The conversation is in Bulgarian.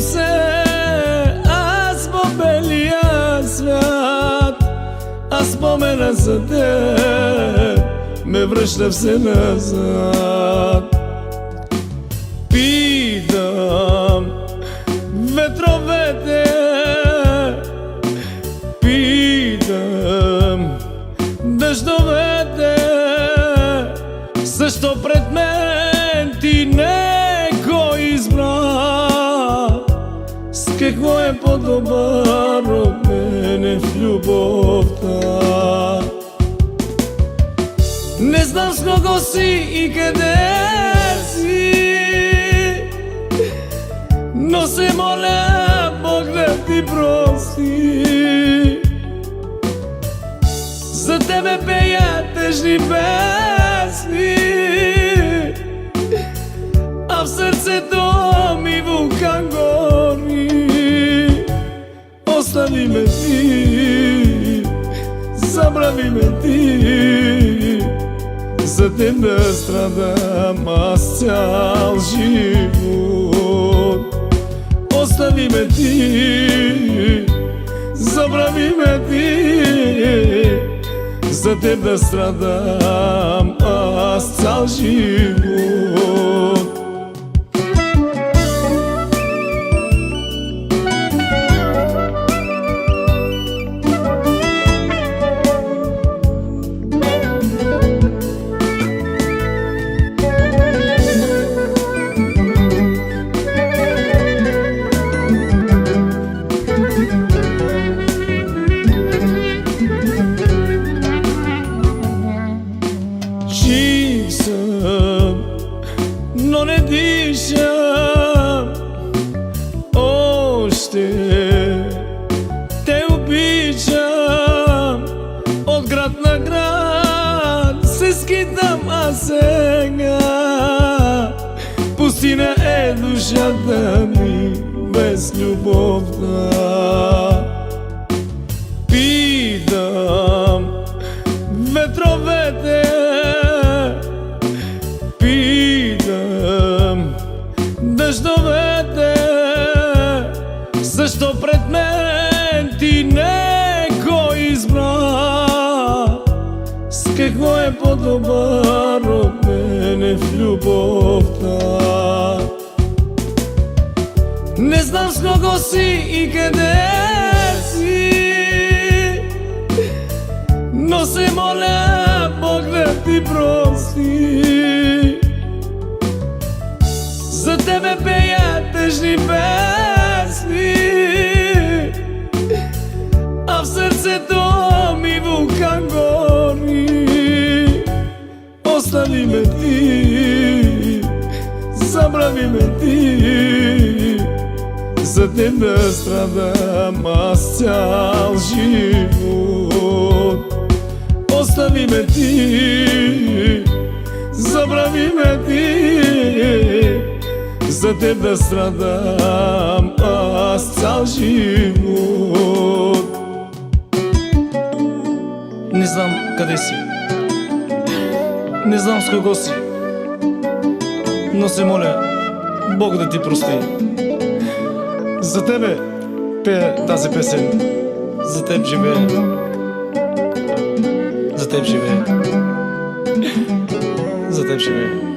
Питам се, аз по белия свят, а спомена за теб ме връща все назад. Питам ветровете, питам дъждовете, защо пред мен ти не го избра? С какво е по-добър от мене в любовта? Не знам с кого си и къде си, но се моля Бог да ти прости. За тебе пея тъжни песни, а в сърцето ми вулкан гори. Остави ме ти, забрави ме ти, за теб да страдам аз цял живот. Остави ме ти, забрави ме ти, за теб да страдам аз цял живот. Жив съм, но не дишам, още те обичам. От град на град се скитам, а сега пустина е душата ми без любовта. Питам ветровете, питам дъждовете, защо пред мен ти не го избра? С какво е по-добър от мене в любовта? Не знам с кого си и къде си, но се моля Бог да ти прости. За тебе пея тъжни песни, а в сърцето ми вулкан гори. Остави ме ти, забрави ме ти, за теб да страдам аз цял живот. Остави ме ти, забрави ме ти, за теб да страдам аз цял живот. Не знам къде си, не знам с кого си, но се моля Бог да ти прости. За тебе пея тази песен, за теб живея, за теб живея, за теб живея.